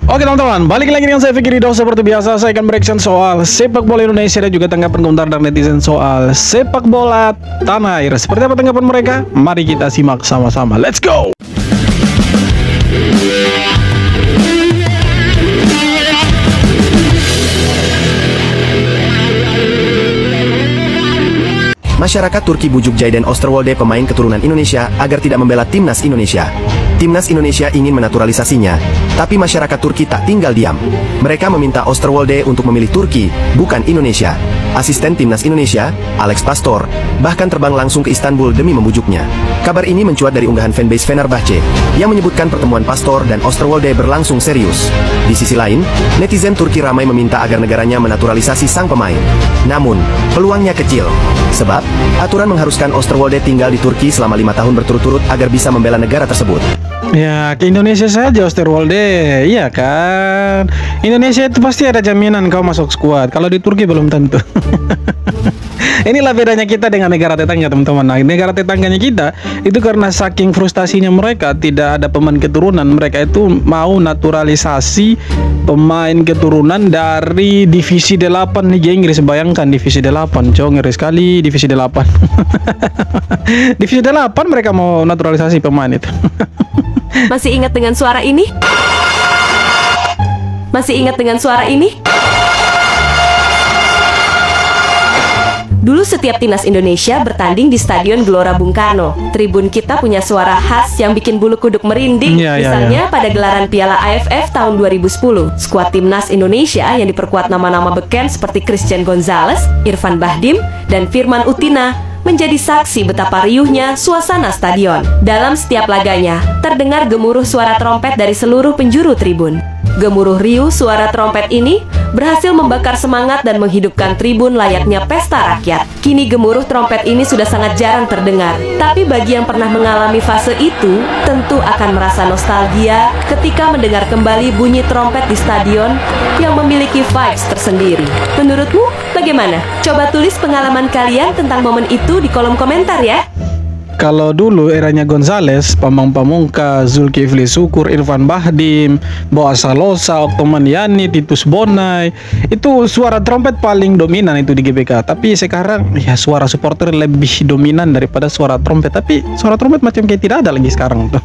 Oke teman-teman, balik lagi dengan saya Fikri Ridho. Seperti biasa saya akan bereaction soal sepak bola Indonesia dan juga tanggapan komentar dari netizen soal sepak bola tanah air. Seperti apa tanggapan mereka? Mari kita simak sama-sama. Let's go! Masyarakat Turki bujuk Jayden Osterwolde, pemain keturunan Indonesia, agar tidak membela timnas Indonesia. Timnas Indonesia ingin menaturalisasinya, tapi masyarakat Turki tak tinggal diam. Mereka meminta Osterwolde untuk memilih Turki, bukan Indonesia. Asisten timnas Indonesia, Alex Pastor, bahkan terbang langsung ke Istanbul demi membujuknya. Kabar ini mencuat dari unggahan fanbase Fenerbahce, yang menyebutkan pertemuan Pastor dan Osterwolde berlangsung serius. Di sisi lain, netizen Turki ramai meminta agar negaranya menaturalisasi sang pemain. Namun, peluangnya kecil. Sebab, aturan mengharuskan Osterwolde tinggal di Turki selama 5 tahun berturut-turut agar bisa membela negara tersebut. Ya, ke Indonesia saja Osterwolde, iya kan? Indonesia itu pasti ada jaminan kau masuk skuad. Kalau di Turki belum tentu. Inilah bedanya kita dengan negara tetangga, teman-teman. Nah, negara tetangganya kita itu karena saking frustasinya mereka tidak ada pemain keturunan, mereka itu mau naturalisasi pemain keturunan dari divisi 8 Liga Inggris. Bayangkan divisi 8, cowok ngeri sekali divisi 8. Divisi 8 mereka mau naturalisasi pemain itu. Masih ingat dengan suara ini? Masih ingat dengan suara ini? Dulu setiap timnas Indonesia bertanding di Stadion Gelora Bung Karno. Tribun kita punya suara khas yang bikin bulu kuduk merinding. Misalnya pada gelaran Piala AFF tahun 2010, skuad timnas Indonesia yang diperkuat nama-nama beken seperti Christian Gonzalez, Irfan Bahdim, dan Firman Utina menjadi saksi betapa riuhnya suasana stadion. Dalam setiap laganya, terdengar gemuruh suara trompet dari seluruh penjuru tribun. Gemuruh riuh suara trompet ini berhasil membakar semangat dan menghidupkan tribun layaknya pesta rakyat. Kini gemuruh trompet ini sudah sangat jarang terdengar. Tapi bagi yang pernah mengalami fase itu, tentu akan merasa nostalgia ketika mendengar kembali bunyi trompet di stadion yang memiliki vibes tersendiri. Menurutmu, bagaimana? Coba tulis pengalaman kalian tentang momen itu di kolom komentar ya. Kalau dulu eranya Gonzalez, Bambang Pamungkas, Zulkifli Syukur, Irfan Bahdim, Boaz Salosa, Oktoman Yani, Titus Bonai, itu suara trompet paling dominan itu di GBK. Tapi sekarang ya suara supporter lebih dominan daripada suara trompet. Tapi suara trompet macam kayak tidak ada lagi sekarang tuh.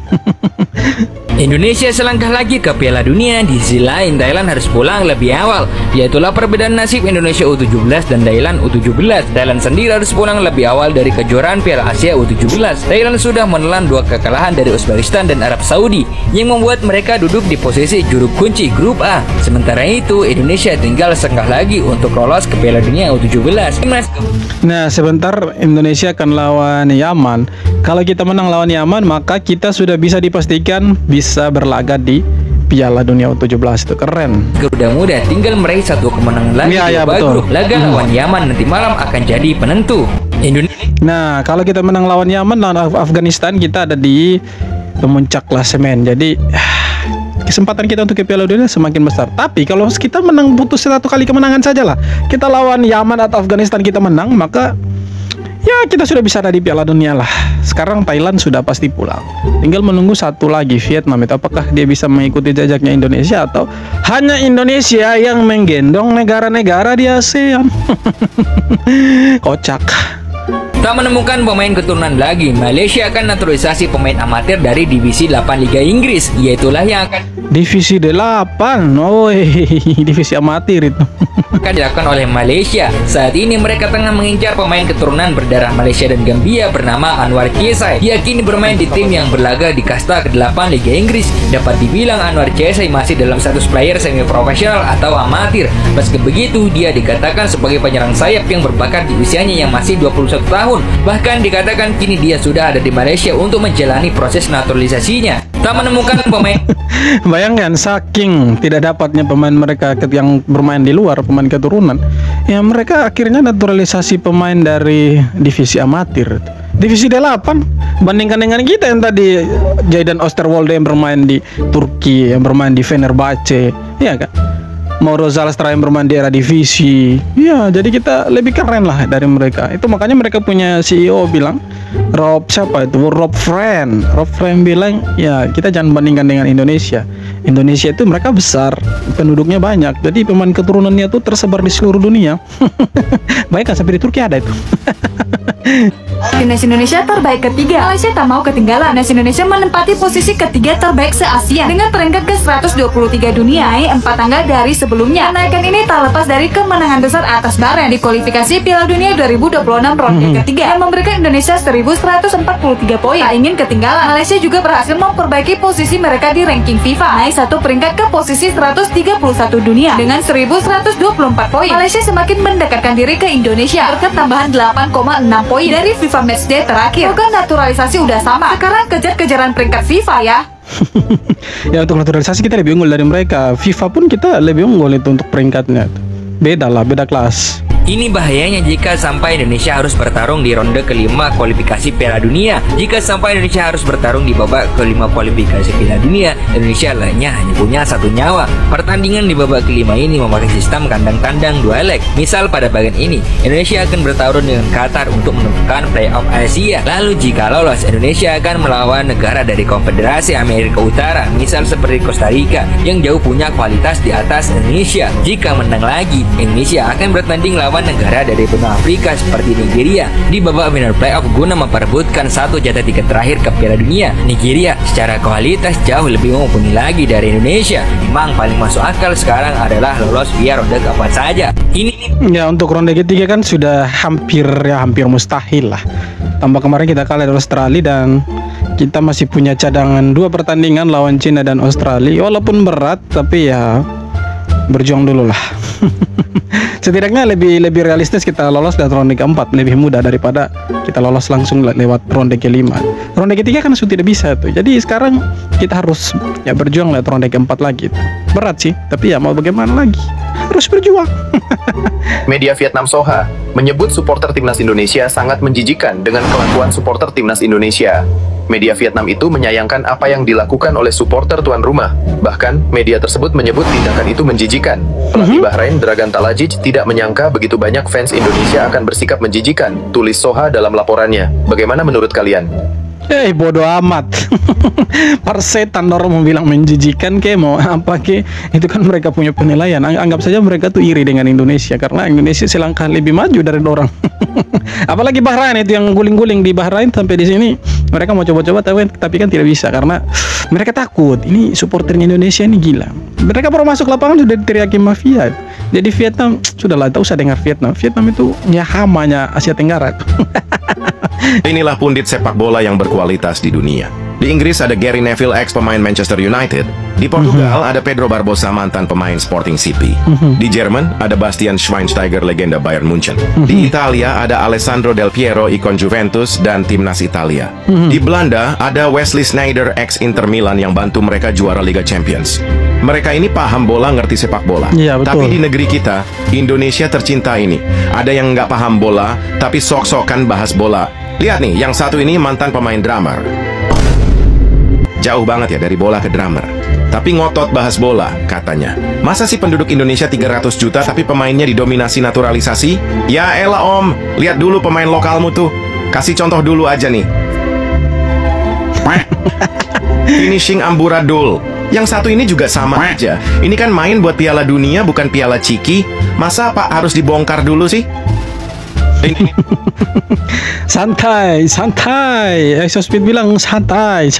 Indonesia selangkah lagi ke Piala Dunia. Di sisi lain, Thailand harus pulang lebih awal. Yaitulah perbedaan nasib Indonesia U17 dan Thailand U17. Thailand sendiri harus pulang lebih awal dari kejuaraan Piala Asia U17. Thailand sudah menelan 2 kekalahan dari Uzbekistan dan Arab Saudi, yang membuat mereka duduk di posisi juru kunci grup A. Sementara itu, Indonesia tinggal setengah lagi untuk lolos ke Piala Dunia U17. Nah, sebentar Indonesia akan lawan Yaman. Kalau kita menang lawan Yaman, maka kita sudah bisa dipastikan bisa berlaga di Piala Dunia U17. Itu keren. Garuda Muda tinggal meraih 1 kemenangan lagi di grup. Laga lawan Yaman nanti malam akan jadi penentu. Nah, kalau kita menang lawan Yaman, lawan Afghanistan, kita ada di pemuncak klasemen. Jadi kesempatan kita untuk ke Piala Dunia semakin besar. Tapi kalau kita menang putus 1 kali kemenangan saja lah, kita lawan Yaman atau Afghanistan kita menang, maka ya kita sudah bisa ada di Piala Dunia lah. Sekarang Thailand sudah pasti pulang. Tinggal menunggu 1 lagi Vietnam itu, apakah dia bisa mengikuti jejaknya Indonesia atau hanya Indonesia yang menggendong negara-negara di ASEAN. Kocak. Tak menemukan pemain keturunan lagi, Malaysia akan naturalisasi pemain amatir dari divisi 8 Liga Inggris. Yaitulah yang akan divisi 8. Oh, divisi amatir itu. akan dilakukan oleh Malaysia. Saat ini mereka tengah mengincar pemain keturunan berdarah Malaysia dan Gambia bernama Anwar Kiesai. Dia kini bermain di tim yang berlaga di kasta ke-8 Liga Inggris. Dapat dibilang Anwar Kiesai masih dalam status player semi profesional atau amatir. Meski begitu, dia dikatakan sebagai penyerang sayap yang berbakat di usianya yang masih 21 tahun. Bahkan dikatakan kini dia sudah ada di Malaysia untuk menjalani proses naturalisasinya. Tak menemukan pemain. Bayangkan saking tidak dapatnya pemain mereka yang bermain di luar, pemain keturunan, ya mereka akhirnya naturalisasi pemain dari divisi amatir. Divisi 8 bandingkan dengan kita yang tadi Jayden Osterwolde yang bermain di Turki, yang bermain di Fenerbahce, ya kan? Mauro Zalestra yang bermain di era divisi. Ya, jadi kita lebih keren lah dari mereka. Itu makanya mereka punya CEO bilang, Rob Friend bilang, ya kita jangan bandingkan dengan Indonesia. Indonesia itu mereka besar, penduduknya banyak, jadi pemain keturunannya tuh tersebar di seluruh dunia. Bayangkan sampai di Turki ada itu. Timnas Indonesia terbaik ketiga. Malaysia tak mau ketinggalan. Timnas Indonesia menempati posisi ketiga terbaik se-Asia dengan peringkat ke-123 dunia, naik 4 tangga dari sebelumnya. Kenaikan ini tak lepas dari kemenangan besar atas Bahrain di kualifikasi Piala Dunia 2026 ronde ketiga yang memberikan Indonesia 1.143 poin. Tak ingin ketinggalan, Malaysia juga berhasil memperbaiki posisi mereka di ranking FIFA, naik 1 peringkat ke posisi 131 dunia dengan 1.124 poin. Malaysia semakin mendekatkan diri ke Indonesia berkat tambahan 8,6 poin dari FIFA Matchday terakhir. Program naturalisasi udah sama, sekarang kejar-kejaran peringkat FIFA ya. Ya untuk naturalisasi kita lebih unggul dari mereka. FIFA pun kita lebih unggul itu untuk peringkatnya. Beda lah, beda kelas. Ini bahayanya jika sampai Indonesia harus bertarung di ronde kelima kualifikasi Piala Dunia. Jika sampai Indonesia harus bertarung di babak kelima kualifikasi Piala Dunia, Indonesia lainnya hanya punya 1 nyawa. Pertandingan di babak kelima ini memakai sistem kandang-kandang 2 leg. Misal pada bagian ini, Indonesia akan bertarung dengan Qatar untuk menentukan playoff Asia. Lalu jika lolos, Indonesia akan melawan negara dari Konfederasi Amerika Utara, misal seperti Costa Rica, yang jauh punya kualitas di atas Indonesia. Jika menang lagi, Indonesia akan bertanding lawan negara dari benua Afrika seperti Nigeria di babak final playoff guna memperebutkan 1 jatah tiket terakhir ke Piala Dunia. Nigeria secara kualitas jauh lebih mumpuni lagi dari Indonesia. Memang paling masuk akal sekarang adalah lolos via ronde keempat saja. Ini ya untuk ronde ketiga kan sudah hampir mustahil lah. Tambah kemarin kita kalah dari Australia dan kita masih punya cadangan 2 pertandingan lawan Cina dan Australia. Walaupun berat tapi ya berjuang dulu lah. Setidaknya lebih realistis kita lolos dari ronde keempat, lebih mudah daripada kita lolos langsung lewat ronde kelima. Ronde ketiga kan sudah tidak bisa tuh. Jadi sekarang kita harus ya berjuang lewat ronde keempat lagi. Berat sih, tapi ya mau bagaimana lagi? Harus berjuang. Media Vietnam Soha menyebut supporter timnas Indonesia sangat menjijikan dengan kelakuan supporter timnas Indonesia. Media Vietnam itu menyayangkan apa yang dilakukan oleh supporter tuan rumah. Bahkan, media tersebut menyebut tindakan itu menjijikan. Pelatih Bahrain Dragan Talajic tidak menyangka begitu banyak fans Indonesia akan bersikap menjijikan, tulis Soha dalam laporannya. Bagaimana menurut kalian? Bodoh amat. Persetan orang mau bilang menjijikan ke mau apa ke, itu kan mereka punya penilaian. Anggap saja mereka tuh iri dengan Indonesia karena Indonesia selangkah lebih maju dari orang. Apalagi Bahrain itu yang guling-guling di Bahrain sampai di sini. Mereka mau coba-coba tapi kan tidak bisa karena mereka takut. Ini supporternya Indonesia ini gila. Mereka baru masuk lapangan sudah diteriaki mafia. Jadi Vietnam sudahlah, tak usah dengar Vietnam. Vietnam itu ya hamanya Asia Tenggara. Inilah pundit sepak bola yang berkualitas di dunia. Di Inggris ada Gary Neville, ex pemain Manchester United. Di Portugal ada Pedro Barbosa, mantan pemain Sporting CP. Di Jerman ada Bastian Schweinsteiger, legenda Bayern Munchen. Di Italia ada Alessandro Del Piero, ikon Juventus dan timnas Italia. Di Belanda ada Wesley Sneijder, ex Inter Milan, yang bantu mereka juara Liga Champions. Mereka ini paham bola, ngerti sepak bola. Ya, betul. Tapi di negeri kita, Indonesia tercinta ini, ada yang nggak paham bola, tapi sok-sokan bahas bola. Lihat nih, yang satu ini mantan pemain drummer. Jauh banget ya dari bola ke drummer. Tapi ngotot bahas bola, katanya. Masa sih penduduk Indonesia 300 juta tapi pemainnya didominasi naturalisasi? Ya elah om, lihat dulu pemain lokalmu tuh. Kasih contoh dulu aja nih. Finishing amburadul. Yang satu ini juga sama aja. Ini kan main buat Piala Dunia, bukan Piala Ciki. Masa Pak harus dibongkar dulu sih? Santai. Exospeed bilang santai.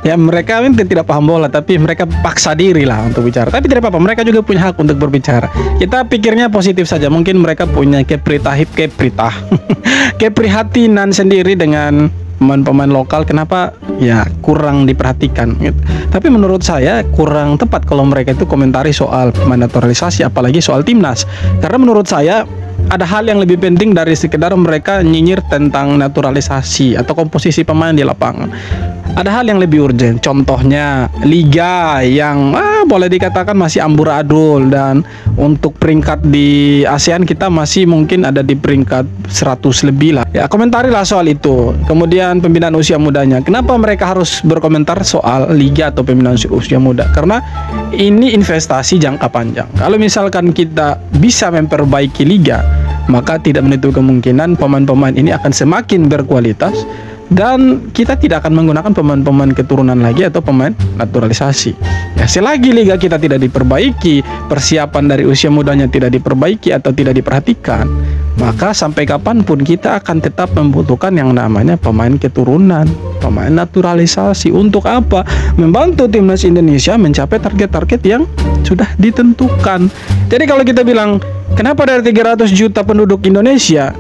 Ya mereka mungkin tidak paham bola, tapi mereka paksa diri lah untuk bicara. Tapi tidak apa-apa, mereka juga punya hak untuk berbicara. Kita pikirnya positif saja. Mungkin mereka punya keprihatinan sendiri dengan pemain-pemain lokal. Kenapa ya kurang diperhatikan gitu. Tapi menurut saya kurang tepat kalau mereka itu komentari soal pemain naturalisasi, apalagi soal timnas. Karena menurut saya ada hal yang lebih penting dari sekedar mereka nyinyir tentang naturalisasi atau komposisi pemain di lapangan. Ada hal yang lebih urgent, contohnya liga yang boleh dikatakan masih amburadul, dan untuk peringkat di ASEAN kita masih mungkin ada di peringkat 100 lebih lah. Ya komentarilah soal itu. Kemudian pembinaan usia mudanya. Kenapa mereka harus berkomentar soal liga atau pembinaan usia muda? Karena ini investasi jangka panjang. Kalau misalkan kita bisa memperbaiki liga, maka tidak menutup kemungkinan pemain-pemain ini akan semakin berkualitas dan kita tidak akan menggunakan pemain-pemain keturunan lagi atau pemain naturalisasi. Ya, selagi liga kita tidak diperbaiki, persiapan dari usia mudanya tidak diperbaiki atau tidak diperhatikan, maka sampai kapanpun kita akan tetap membutuhkan yang namanya pemain keturunan, pemain naturalisasi. Untuk apa? Membantu timnas Indonesia mencapai target-target yang sudah ditentukan. Jadi kalau kita bilang, kenapa dari 300 juta penduduk Indonesia,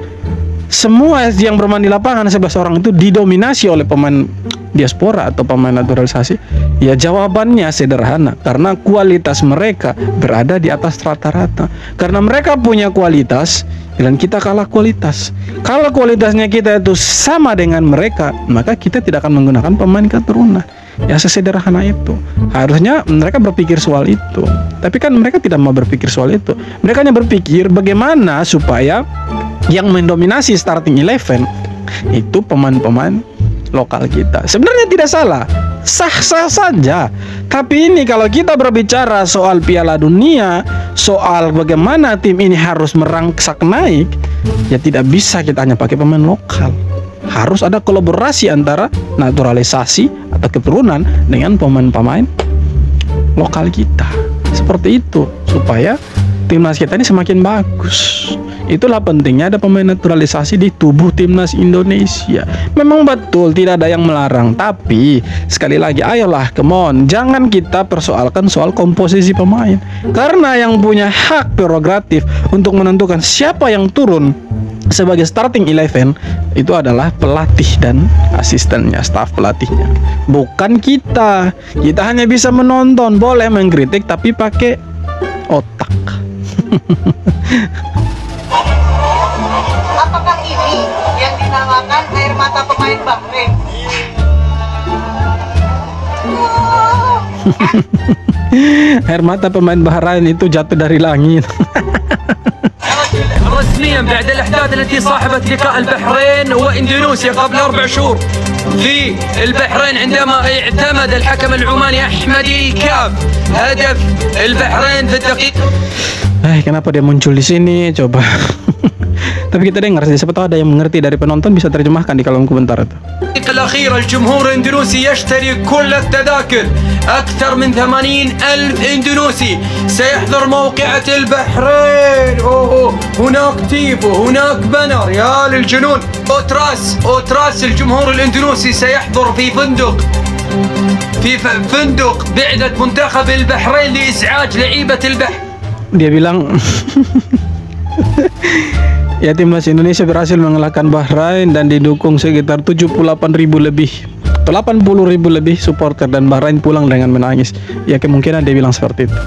semua yang bermain di lapangan 11 orang itu didominasi oleh pemain diaspora atau pemain naturalisasi? Ya jawabannya sederhana, karena kualitas mereka berada di atas rata-rata. Karena mereka punya kualitas dan kita kalah kualitas. Kalau kualitasnya kita itu sama dengan mereka, maka kita tidak akan menggunakan pemain keturunan. Ya sesederhana itu. Harusnya mereka berpikir soal itu. Tapi kan mereka tidak mau berpikir soal itu. Mereka hanya berpikir bagaimana supaya yang mendominasi starting 11 itu pemain-pemain lokal kita. Sebenarnya tidak salah, sah-sah saja. Tapi ini kalau kita berbicara soal Piala Dunia, soal bagaimana tim ini harus merangsak naik, ya tidak bisa kita hanya pakai pemain lokal. Harus ada kolaborasi antara naturalisasi atau keturunan dengan pemain-pemain lokal kita. Seperti itu supaya timnas kita ini semakin bagus. Itulah pentingnya ada pemain naturalisasi di tubuh timnas Indonesia. Memang betul tidak ada yang melarang, tapi sekali lagi ayolah, come on, jangan kita persoalkan soal komposisi pemain. Karena yang punya hak prerogatif untuk menentukan siapa yang turun sebagai starting 11 itu adalah pelatih dan asistennya, staf pelatihnya, bukan kita. Kita hanya bisa menonton, boleh mengkritik tapi pakai otak. Apakah ini yang dinamakan air mata pemain Bahrain? Air mata pemain Bahrain itu jatuh dari langit. رسميا بعد الأحداث التي صاحبت لقاء البحرين وإندونيسيا قبل 4 شهور في البحرين عندما اعتمد الحكم العماني أحمد الكاف هدف البحرين في الدقيقة. Kenapa dia muncul di sini? Coba. Tapi kita dengar sih, siapa tahu ada yang mengerti dari penonton bisa terjemahkan di kolom komentar itu. الأخيرة الجمهور الإندونيسي يشتري كل التذاكر أكثر من 80,000 إندونيسي سيحضر موقعة البحرين. هناك تيفو، هناك بنر، يا للجنون. أوتراس الجمهور الإندونيسي سيحضر في فندق بعثة منتخب البحرين لإزعاج لعيبة البحر. Dia bilang ya timnas Indonesia berhasil mengalahkan Bahrain dan didukung sekitar 78.000 lebih atau 80.000 lebih supporter, dan Bahrain pulang dengan menangis. Ya kemungkinan dia bilang seperti itu.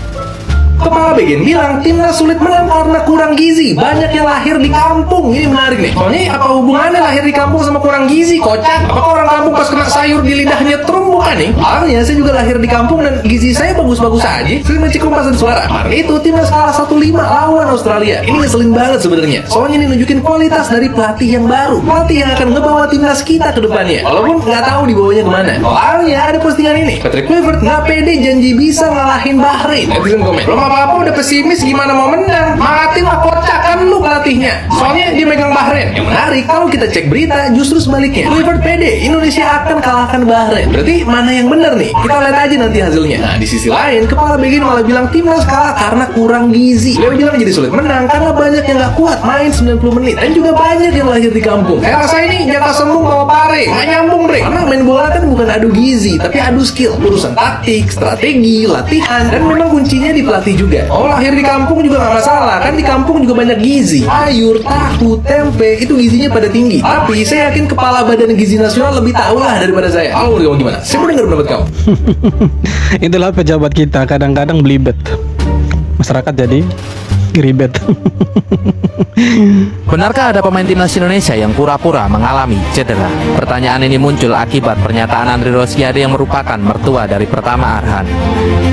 Kepala Begen bilang timnas sulit menang karena kurang gizi. Banyak yang lahir di kampung. Ini menarik nih. Soalnya apa hubungannya lahir di kampung sama kurang gizi, kocak? Apakah orang kampung pas kena sayur di lidahnya trum? Bukan nih. Soalnya saya juga lahir di kampung dan gizi saya bagus-bagus aja. Sering ngecek kumpasan suara. Karena itu timnas kalah 1-5 lawan Australia. Ini ngeselin banget sebenarnya. Soalnya ini nunjukin kualitas dari pelatih yang baru. Pelatih yang akan ngebawa timnas kita ke depannya. Walaupun nggak tahu dibawanya kemana. Soalnya ada postingan ini. Patrick Kluivert nggak pede janji bisa ngalahin Bahrain. Netizen komen, belum apa-apa udah pesimis gimana mau menang. Mahathir mah kocak kan lu pelatihnya. Soalnya dia megang Bahrain. Yang menarik kalau kita cek berita justru sebaliknya. Kluivert pede Indonesia akan kalahkan Bahrain. Berarti mana yang benar nih? Kita lihat aja nanti hasilnya. Nah di sisi lain kepala Begen malah bilang timnas kalah karena kurang gizi. Dia bilang jadi sulit menang karena banyak yang gak kuat main 90 menit dan juga banyak yang lahir di kampung. Saya rasa ini jaka sembung bawa pare. Nggak nyambung bre. Karena main bola kan bukan adu gizi tapi adu skill. Urusan taktik, strategi, latihan, dan memang kuncinya di pelatih juga. Oh lahir di kampung juga gak masalah, kan di kampung juga banyak gizi. Sayur, tahu, tempe, itu gizinya pada tinggi. Tapi saya yakin kepala Badan Gizi Nasional lebih tahu lah daripada saya. Kalau menurut kamu gimana? Saya mau dengar pendapat kamu. Itulah pejabat kita, kadang-kadang belibet. Masyarakat jadi ribet. Benarkah ada pemain timnas Indonesia yang pura-pura mengalami cedera? Pertanyaan ini muncul akibat pernyataan Andri Rosiade yang merupakan mertua dari Pratama Arhan.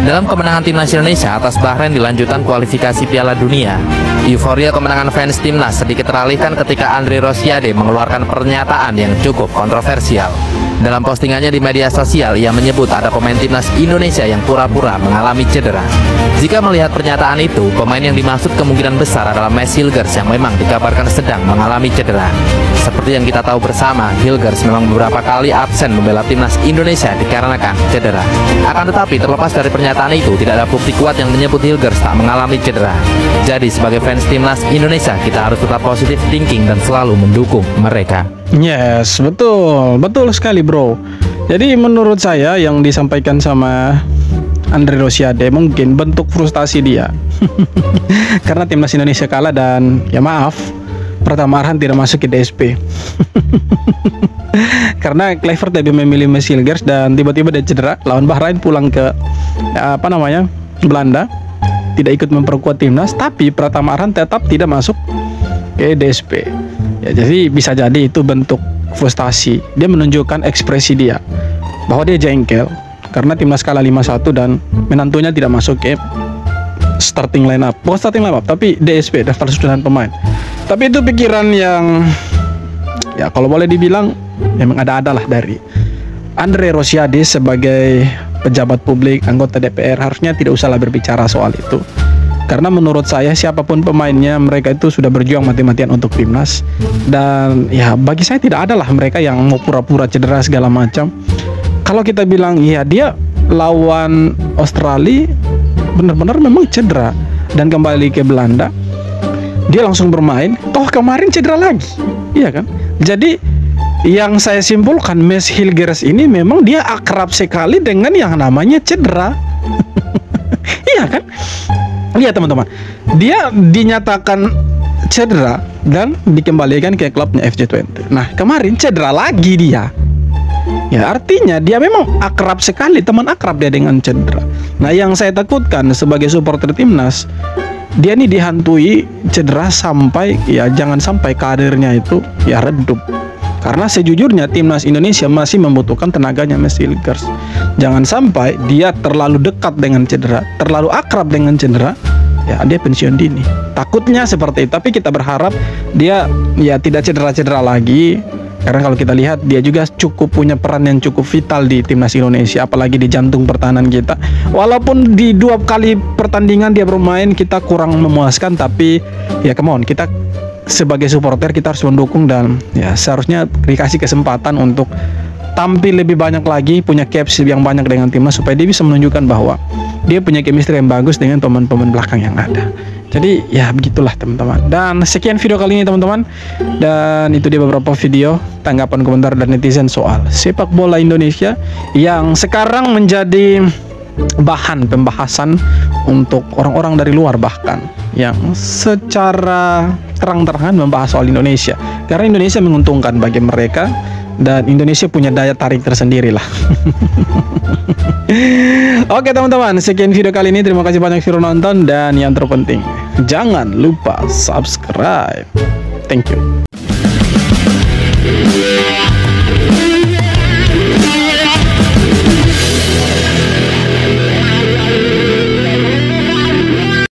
Dalam kemenangan timnas Indonesia atas Bahrain di lanjutan kualifikasi Piala Dunia, euforia kemenangan fans timnas sedikit teralihkan ketika Andri Rosiade mengeluarkan pernyataan yang cukup kontroversial. Dalam postingannya di media sosial, ia menyebut ada pemain timnas Indonesia yang pura-pura mengalami cedera. Jika melihat pernyataan itu, pemain yang dimaksud kemungkinan besar adalah Mads Hilgers yang memang dikabarkan sedang mengalami cedera. Seperti yang kita tahu bersama, Hilgers memang beberapa kali absen membela timnas Indonesia dikarenakan cedera. Akan tetapi, terlepas dari pernyataan itu, tidak ada bukti kuat yang menyebut Hilgers tak mengalami cedera. Jadi, sebagai fans timnas Indonesia, kita harus tetap positive thinking dan selalu mendukung mereka. Yes, betul sekali bro. Jadi menurut saya yang disampaikan sama Andre Rosiade mungkin bentuk frustasi dia karena timnas Indonesia kalah dan ya maaf, Pratama Arhan tidak masuk ke DSP. Karena Kluivert lebih memilih Mads Hilgers dan tiba-tiba dia cedera lawan Bahrain, pulang ke Belanda, tidak ikut memperkuat timnas, tapi Pratama Arhan tetap tidak masuk ke DSP. Ya, jadi bisa jadi itu bentuk frustasi. Dia menunjukkan ekspresi dia bahwa dia jengkel karena timnas kalah 5-1 dan menantunya tidak masuk ke starting lineup. Bukan starting lineup, tapi DSP, daftar susunan pemain. Tapi itu pikiran yang ya kalau boleh dibilang memang ada-ada lah dari Andre Rosiade sebagai pejabat publik, anggota DPR. Harusnya tidak usahlah berbicara soal itu. Karena menurut saya siapapun pemainnya, mereka itu sudah berjuang mati-matian untuk timnas. Dan ya bagi saya tidak ada lah mereka yang mau pura-pura cedera segala macam. Kalau kita bilang ya dia lawan Australia benar-benar memang cedera dan kembali ke Belanda, dia langsung bermain. Toh kemarin cedera lagi, iya kan? Jadi yang saya simpulkan, Mads Hilgers ini memang dia akrab sekali dengan yang namanya cedera. Iya kan? Lihat teman-teman, dia dinyatakan cedera dan dikembalikan ke klubnya FC20. Nah kemarin cedera lagi dia. Ya artinya dia memang akrab sekali, teman akrab dia dengan cedera. Nah yang saya takutkan sebagai supporter timnas, dia ini dihantui cedera sampai ya jangan sampai karirnya itu ya redup. Karena sejujurnya timnas Indonesia masih membutuhkan tenaganya Mads Hilgers. Jangan sampai dia terlalu dekat dengan cedera, terlalu akrab dengan cedera, ya dia pensiun dini. Takutnya seperti itu. Tapi kita berharap dia ya tidak cedera-cedera lagi. Karena kalau kita lihat dia juga cukup punya peran yang cukup vital di timnas Indonesia, apalagi di jantung pertahanan kita. Walaupun di 2 kali pertandingan dia bermain kita kurang memuaskan, tapi ya come on, kita sebagai supporter kita harus mendukung dan ya seharusnya dikasih kesempatan untuk tampil lebih banyak lagi, punya caps yang banyak dengan timnas supaya dia bisa menunjukkan bahwa dia punya chemistry yang bagus dengan pemain-pemain belakang yang ada. Jadi ya begitulah teman-teman. Dan sekian video kali ini teman-teman. Dan itu dia beberapa video tanggapan komentar dan netizen soal sepak bola Indonesia yang sekarang menjadi bahan pembahasan untuk orang-orang dari luar bahkan yang secara terang-terangan membahas soal Indonesia. Karena Indonesia menguntungkan bagi mereka dan Indonesia punya daya tarik tersendiri lah. Oke teman-teman, sekian video kali ini. Terima kasih banyak sudah nonton dan yang terpenting jangan lupa subscribe. Thank you.